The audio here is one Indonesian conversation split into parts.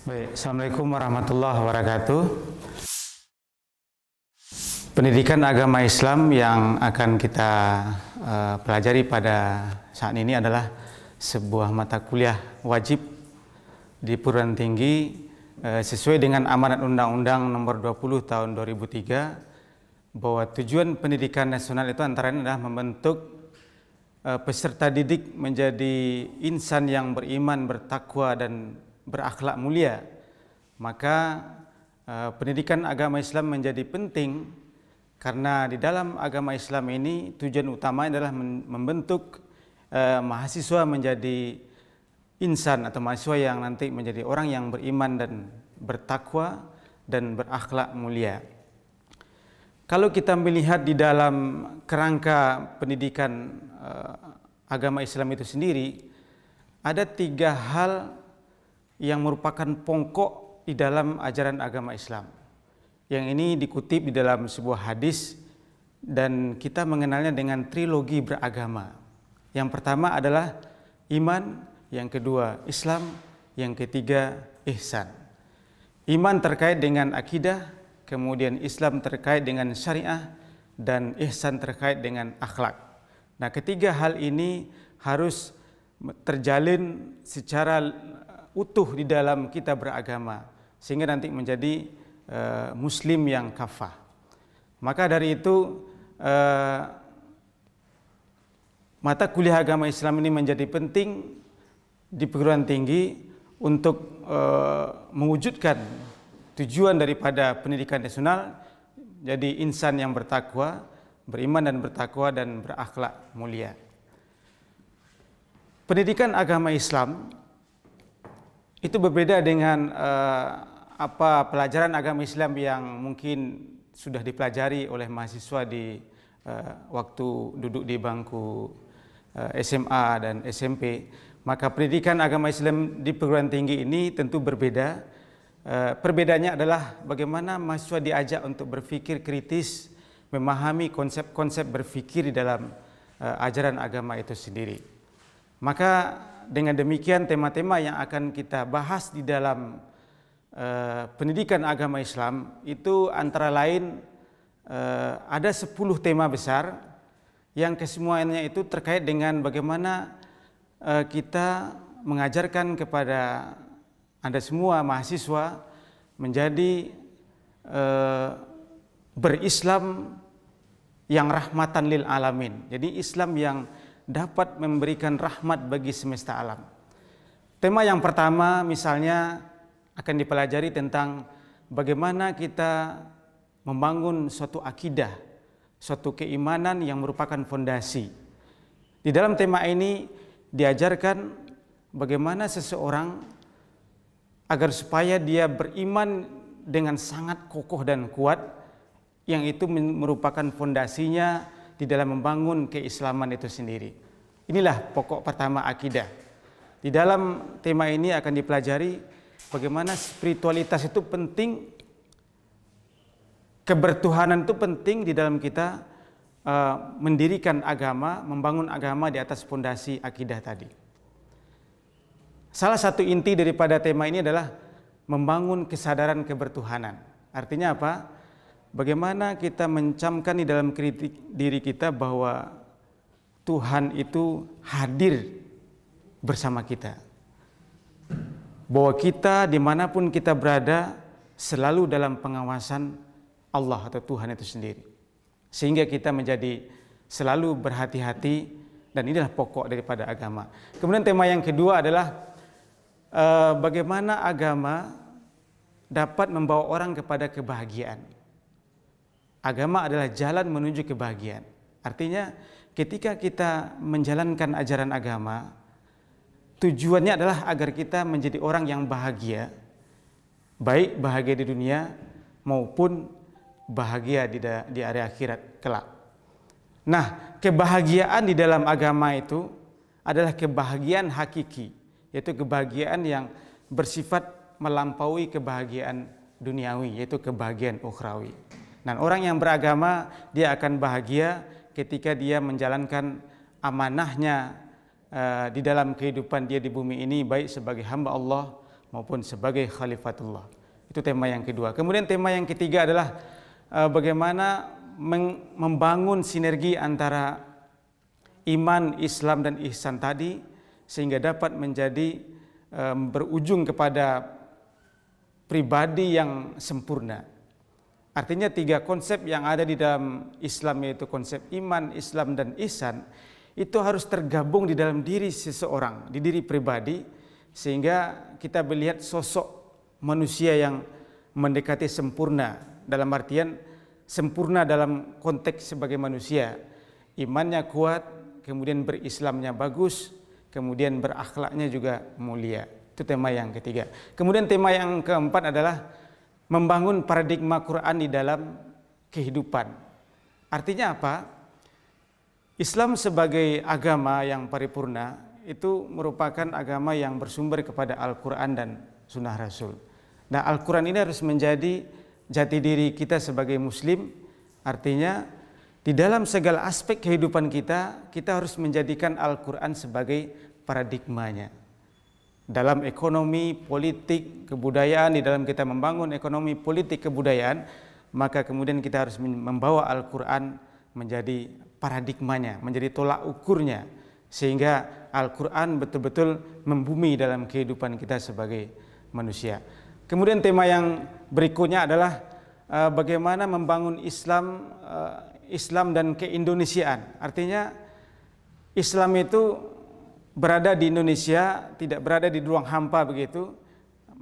Baik, Assalamualaikum warahmatullahi wabarakatuh. Pendidikan agama Islam yang akan kita pelajari pada saat ini adalah sebuah mata kuliah wajib di perguruan tinggi sesuai dengan amanat Undang-Undang Nomor 20 Tahun 2003 bahwa tujuan pendidikan nasional itu antara lain adalah membentuk peserta didik menjadi insan yang beriman, bertakwa dan berakhlak mulia. Maka pendidikan agama Islam menjadi penting karena di dalam agama Islam ini tujuan utama adalah membentuk mahasiswa menjadi insan atau mahasiswa yang nanti menjadi orang yang beriman dan bertakwa dan berakhlak mulia. Kalau kita melihat di dalam kerangka pendidikan agama Islam itu sendiri, ada 3 hal yang merupakan pokok di dalam ajaran agama Islam. Yang ini dikutip di dalam sebuah hadis dan kita mengenalnya dengan trilogi beragama. Yang pertama adalah iman, yang kedua Islam, yang ketiga ihsan. Iman terkait dengan akidah, kemudian Islam terkait dengan syariah, dan ihsan terkait dengan akhlak. Nah, ketiga hal ini harus terjalin secara utuh di dalam kita beragama sehingga nanti menjadi muslim yang kafah. Maka dari itu mata kuliah agama Islam ini menjadi penting di perguruan tinggi untuk mewujudkan tujuan daripada pendidikan nasional jadi insan yang bertakwa, beriman dan bertakwa dan berakhlak mulia. Pendidikan agama Islam itu berbeda dengan pelajaran agama Islam yang mungkin sudah dipelajari oleh mahasiswa di waktu duduk di bangku SMA dan SMP. Maka pendidikan agama Islam di perguruan tinggi ini tentu berbeda. Perbedaannya adalah bagaimana mahasiswa diajak untuk berpikir kritis, memahami konsep-konsep berpikir di dalam ajaran agama itu sendiri. Maka dengan demikian tema-tema yang akan kita bahas di dalam pendidikan agama Islam itu antara lain ada 10 tema besar yang kesemuanya itu terkait dengan bagaimana kita mengajarkan kepada Anda semua mahasiswa menjadi berislam yang rahmatan lil alamin. Jadi Islam yang dapat memberikan rahmat bagi semesta alam. Tema yang pertama misalnya akan dipelajari tentang bagaimana kita membangun suatu akidah, suatu keimanan yang merupakan fondasi. Di dalam tema ini diajarkan bagaimana seseorang agar supaya dia beriman dengan sangat kokoh dan kuat, yang itu merupakan fondasinya di dalam membangun keislaman itu sendiri. Inilah pokok pertama akidah. Di dalam tema ini akan dipelajari bagaimana spiritualitas itu penting, kebertuhanan itu penting di dalam kita mendirikan agama, membangun agama di atas fondasi akidah tadi. Salah satu inti daripada tema ini adalah membangun kesadaran kebertuhanan. Artinya apa? Bagaimana kita mencamkan di dalam diri kita bahwa Tuhan itu hadir bersama kita. Bahwa kita dimanapun kita berada selalu dalam pengawasan Allah atau Tuhan itu sendiri. Sehingga kita menjadi selalu berhati-hati dan inilah pokok daripada agama. Kemudian tema yang kedua adalah bagaimana agama dapat membawa orang kepada kebahagiaan. Agama adalah jalan menuju kebahagiaan. Artinya ketika kita menjalankan ajaran agama, tujuannya adalah agar kita menjadi orang yang bahagia, baik bahagia di dunia maupun bahagia di area akhirat kelak. Nah, kebahagiaan di dalam agama itu adalah kebahagiaan hakiki, yaitu kebahagiaan yang bersifat melampaui kebahagiaan duniawi, yaitu kebahagiaan ukhrawi. Dan orang yang beragama dia akan bahagia ketika dia menjalankan amanahnya di dalam kehidupan dia di bumi ini, baik sebagai hamba Allah maupun sebagai khalifatullah. Itu tema yang kedua. Kemudian tema yang ketiga adalah bagaimana membangun sinergi antara iman, Islam dan ihsan tadi sehingga dapat menjadi berujung kepada pribadi yang sempurna. Artinya tiga konsep yang ada di dalam Islam, yaitu konsep iman, Islam dan ihsan, itu harus tergabung di dalam diri seseorang, di diri pribadi, sehingga kita melihat sosok manusia yang mendekati sempurna, dalam artian sempurna dalam konteks sebagai manusia, imannya kuat, kemudian berislamnya bagus, kemudian berakhlaknya juga mulia. Itu tema yang ketiga. Kemudian tema yang keempat adalah membangun paradigma Quran di dalam kehidupan. Artinya apa? Islam sebagai agama yang paripurna itu merupakan agama yang bersumber kepada Al-Quran dan Sunnah Rasul. Nah, Al-Quran ini harus menjadi jati diri kita sebagai Muslim. Artinya di dalam segala aspek kehidupan kita, kita harus menjadikan Al-Quran sebagai paradigmanya. Dalam ekonomi, politik, kebudayaan, di dalam kita membangun ekonomi, politik, kebudayaan, maka kemudian kita harus membawa Al-Quran menjadi paradigmanya, menjadi tolak ukurnya, sehingga Al-Quran betul-betul membumi dalam kehidupan kita sebagai manusia. Kemudian tema yang berikutnya adalah bagaimana membangun Islam dan keindonesiaan. Artinya Islam itu berada di Indonesia, tidak berada di ruang hampa begitu,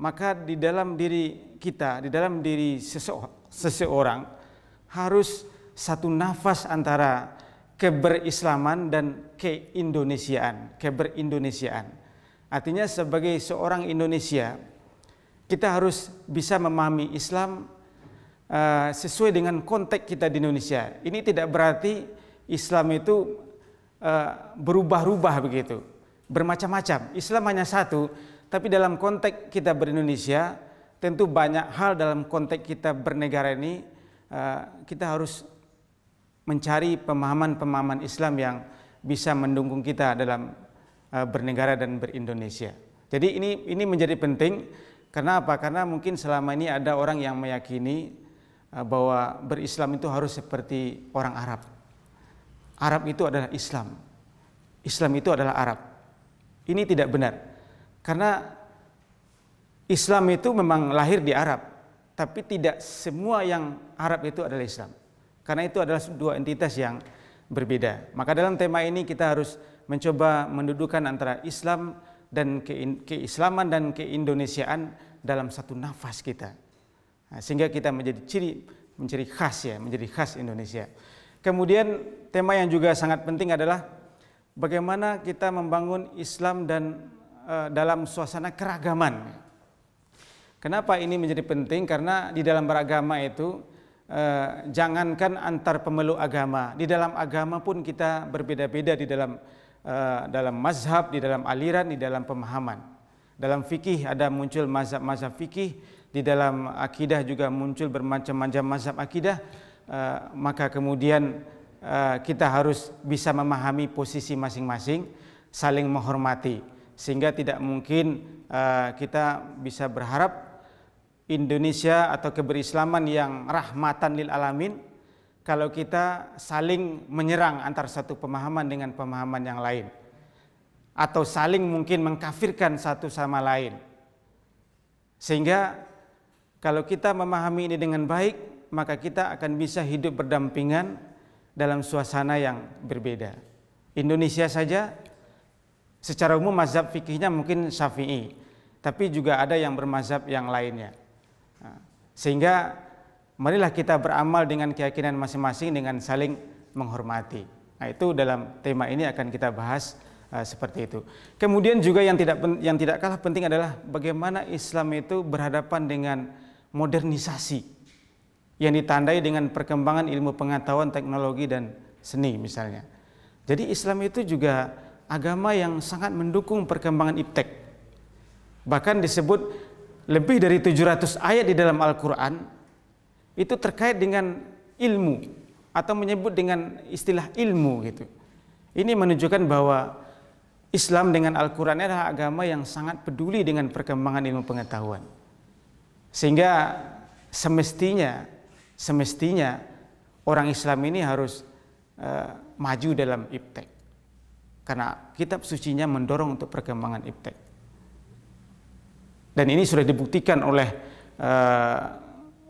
maka di dalam diri kita, di dalam diri seseorang harus satu nafas antara keberislaman dan keberindonesiaan. Artinya sebagai seorang Indonesia, kita harus bisa memahami Islam sesuai dengan konteks kita di Indonesia. Ini tidak berarti Islam itu berubah-ubah begitu, bermacam-macam. Islam hanya satu, tapi dalam konteks kita berindonesia, tentu banyak hal dalam konteks kita bernegara ini, kita harus mencari pemahaman-pemahaman Islam yang bisa mendukung kita dalam bernegara dan berindonesia. Jadi ini menjadi penting. Karena apa? Karena mungkin selama ini ada orang yang meyakini bahwa berislam itu harus seperti orang Arab. Arab itu adalah Islam. Islam itu adalah Arab. Ini tidak benar, karena Islam itu memang lahir di Arab, tapi tidak semua yang Arab itu adalah Islam, karena itu adalah dua entitas yang berbeda. Maka dalam tema ini kita harus mencoba mendudukan antara Islam dan keislaman dan keindonesiaan dalam satu nafas kita, sehingga kita menjadi khas Indonesia. Kemudian tema yang juga sangat penting adalah bagaimana kita membangun Islam dan dalam suasana keragaman. Kenapa ini menjadi penting? Karena di dalam beragama itu jangankan antar pemeluk agama, di dalam agama pun kita berbeda-beda di dalam mazhab, di dalam aliran, di dalam pemahaman. Dalam fikih ada muncul mazhab-mazhab fikih, di dalam akidah juga muncul bermacam-macam mazhab akidah. Maka kemudian kita harus bisa memahami posisi masing-masing, saling menghormati, sehingga tidak mungkin kita bisa berharap Indonesia atau keberislaman yang rahmatan lil alamin kalau kita saling menyerang antar satu pemahaman dengan pemahaman yang lain, atau saling mungkin mengkafirkan satu sama lain. Sehingga kalau kita memahami ini dengan baik, maka kita akan bisa hidup berdampingan dalam suasana yang berbeda. Indonesia saja secara umum mazhab fikihnya mungkin Syafi'i, tapi juga ada yang bermazhab yang lainnya. Sehingga marilah kita beramal dengan keyakinan masing-masing dengan saling menghormati. Nah, itu dalam tema ini akan kita bahas seperti itu. Kemudian juga yang tidak kalah penting adalah bagaimana Islam itu berhadapan dengan modernisasi yang ditandai dengan perkembangan ilmu pengetahuan, teknologi dan seni misalnya. Jadi Islam itu juga agama yang sangat mendukung perkembangan iptek. Bahkan disebut lebih dari 700 ayat di dalam Al-Quran itu terkait dengan ilmu atau menyebut dengan istilah ilmu gitu. Ini menunjukkan bahwa Islam dengan Al-Quran adalah agama yang sangat peduli dengan perkembangan ilmu pengetahuan. Sehingga semestinya orang Islam ini harus maju dalam iptek. Karena kitab sucinya mendorong untuk perkembangan iptek. Dan ini sudah dibuktikan oleh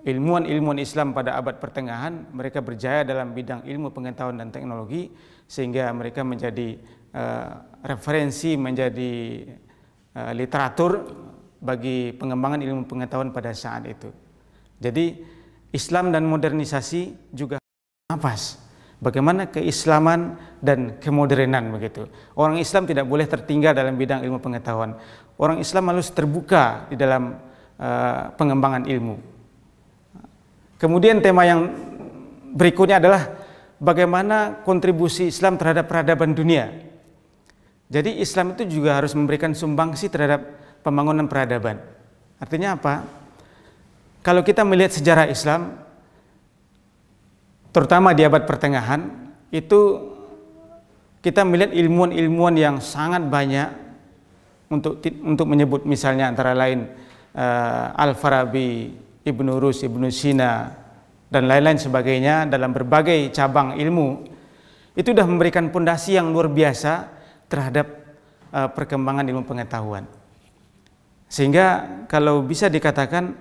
ilmuwan-ilmuwan Islam pada abad pertengahan. Mereka berjaya dalam bidang ilmu pengetahuan dan teknologi, sehingga mereka menjadi referensi, menjadi literatur bagi pengembangan ilmu pengetahuan pada saat itu. Jadi Islam dan modernisasi juga nafas. Bagaimana keislaman dan kemodernan begitu. Orang Islam tidak boleh tertinggal dalam bidang ilmu pengetahuan. Orang Islam harus terbuka di dalam pengembangan ilmu. Kemudian tema yang berikutnya adalah bagaimana kontribusi Islam terhadap peradaban dunia. Jadi Islam itu juga harus memberikan sumbangsi terhadap pembangunan peradaban. Artinya apa? Kalau kita melihat sejarah Islam, terutama di abad pertengahan, itu kita melihat ilmuwan-ilmuwan yang sangat banyak untuk menyebut misalnya antara lain Al-Farabi, Ibnu Rus, Ibnu Sina, dan lain-lain sebagainya dalam berbagai cabang ilmu, itu sudah memberikan pondasi yang luar biasa terhadap perkembangan ilmu pengetahuan. Sehingga kalau bisa dikatakan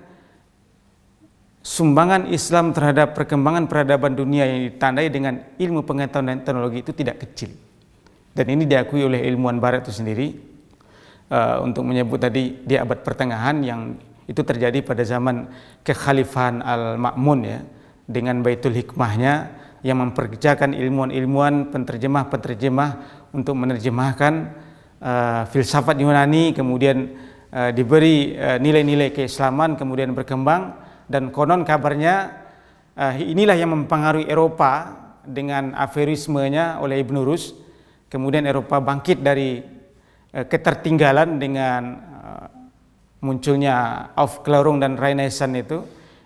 sumbangan Islam terhadap perkembangan peradaban dunia yang ditandai dengan ilmu pengetahuan dan teknologi itu tidak kecil. Dan ini diakui oleh ilmuwan Barat itu sendiri. Untuk menyebut tadi di abad pertengahan yang itu terjadi pada zaman kekhalifahan Al-Ma'mun ya, dengan Baitul Hikmahnya yang memperkerjakan ilmuwan-ilmuwan, penterjemah-penterjemah untuk menerjemahkan filsafat Yunani, kemudian diberi nilai-nilai keislaman, kemudian berkembang. Dan konon kabarnya inilah yang mempengaruhi Eropa dengan Averroismenya oleh Ibnu Rus. Kemudian Eropa bangkit dari ketertinggalan dengan munculnya Aufklärung dan Renaissance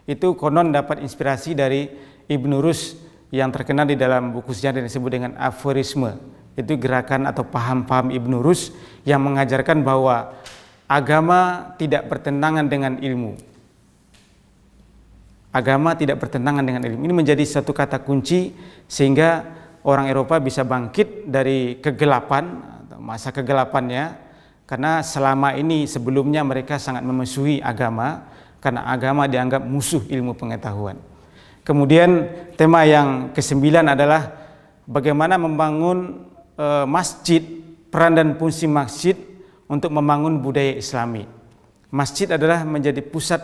itu konon dapat inspirasi dari Ibnu Rus yang terkenal di dalam buku sejarah yang disebut dengan Averroisme. Itu gerakan atau paham-paham Ibnu Rus yang mengajarkan bahwa agama tidak bertentangan dengan ilmu. Agama tidak bertentangan dengan ilmu. Ini menjadi satu kata kunci sehingga orang Eropa bisa bangkit dari kegelapan atau masa kegelapannya, karena selama ini sebelumnya mereka sangat memusuhi agama karena agama dianggap musuh ilmu pengetahuan. Kemudian tema yang ke-9 adalah bagaimana membangun masjid, peran dan fungsi masjid untuk membangun budaya Islami. Masjid adalah menjadi pusat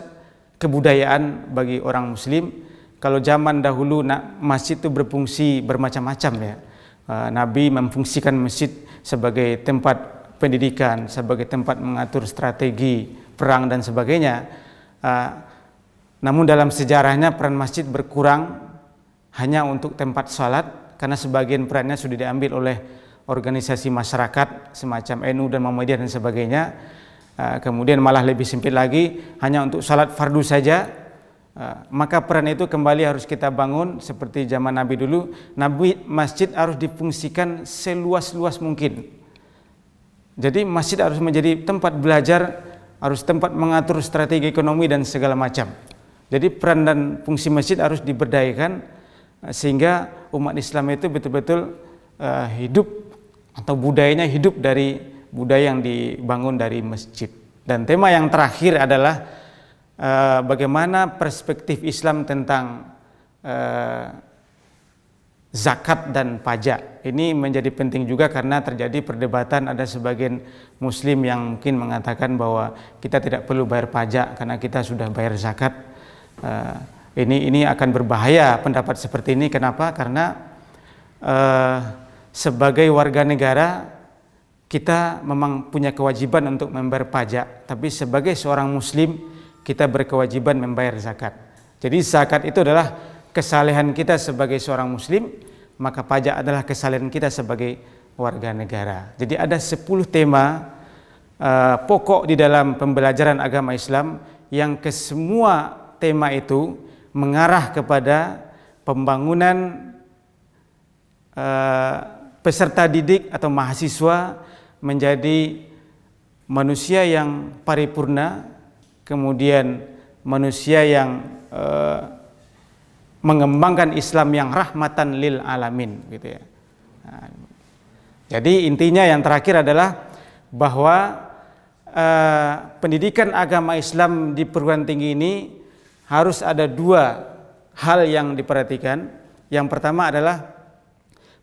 kebudayaan bagi orang Muslim. Kalau zaman dahulu masjid itu berfungsi bermacam-macam ya. Nabi memfungsikan masjid sebagai tempat pendidikan, sebagai tempat mengatur strategi perang dan sebagainya. Namun dalam sejarahnya peran masjid berkurang hanya untuk tempat salat, karena sebagian perannya sudah diambil oleh organisasi masyarakat semacam NU dan Muhammadiyah dan sebagainya. Kemudian malah lebih sempit lagi, hanya untuk salat fardu saja. Maka peran itu kembali harus kita bangun seperti zaman Nabi dulu. Masjid harus difungsikan seluas-luas mungkin. Jadi masjid harus menjadi tempat belajar, harus tempat mengatur strategi ekonomi dan segala macam. Jadi peran dan fungsi masjid harus diberdayakan sehingga umat Islam itu betul-betul hidup atau budayanya hidup dari budaya yang dibangun dari masjid. Dan tema yang terakhir adalah bagaimana perspektif Islam tentang zakat dan pajak. Ini menjadi penting juga karena terjadi perdebatan, ada sebagian muslim yang mungkin mengatakan bahwa kita tidak perlu bayar pajak karena kita sudah bayar zakat. Ini akan berbahaya pendapat seperti ini. Kenapa? Karena sebagai warga negara kita memang punya kewajiban untuk membayar pajak, tapi sebagai seorang muslim kita berkewajiban membayar zakat. Jadi zakat itu adalah kesalehan kita sebagai seorang muslim, maka pajak adalah kesalehan kita sebagai warga negara. Jadi ada 10 tema pokok di dalam pembelajaran agama Islam yang kesemua tema itu mengarah kepada pembangunan peserta didik atau mahasiswa menjadi manusia yang paripurna, kemudian manusia yang mengembangkan Islam yang rahmatan lil alamin, gitu ya. Nah, jadi intinya yang terakhir adalah bahwa pendidikan agama Islam di perguruan tinggi ini harus ada dua hal yang diperhatikan. Yang pertama adalah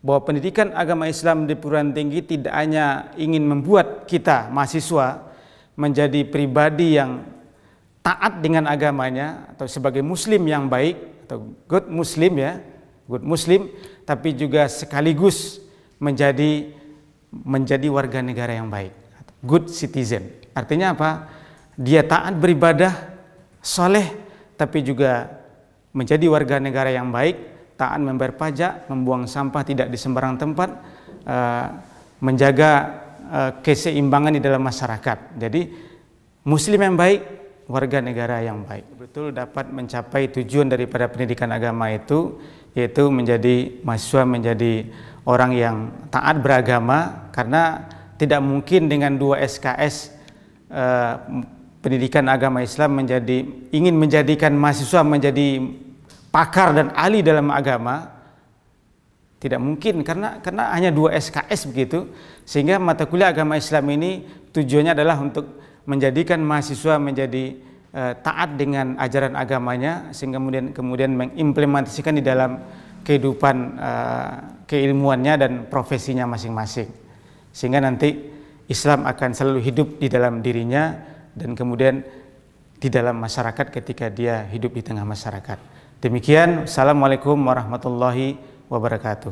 bahwa pendidikan agama Islam di perguruan tinggi tidak hanya ingin membuat kita mahasiswa menjadi pribadi yang taat dengan agamanya atau sebagai muslim yang baik atau good muslim ya, good muslim, tapi juga sekaligus menjadi warga negara yang baik, good citizen. Artinya apa? Dia taat beribadah, soleh, tapi juga menjadi warga negara yang baik, taat membayar pajak, membuang sampah tidak di sembarang tempat, menjaga keseimbangan di dalam masyarakat. Jadi muslim yang baik, warga negara yang baik. Betul dapat mencapai tujuan daripada pendidikan agama itu, yaitu menjadi mahasiswa, menjadi orang yang taat beragama, karena tidak mungkin dengan 2 SKS pendidikan agama Islam ingin menjadikan mahasiswa menjadi pakar dan ahli dalam agama. Tidak mungkin, karena hanya 2 SKS begitu. Sehingga mata kuliah agama Islam ini tujuannya adalah untuk menjadikan mahasiswa menjadi taat dengan ajaran agamanya, sehingga kemudian mengimplementasikan di dalam kehidupan keilmuannya dan profesinya masing-masing, sehingga nanti Islam akan selalu hidup di dalam dirinya dan kemudian di dalam masyarakat ketika dia hidup di tengah masyarakat. Demikian, assalamualaikum warahmatullahi wabarakatuh.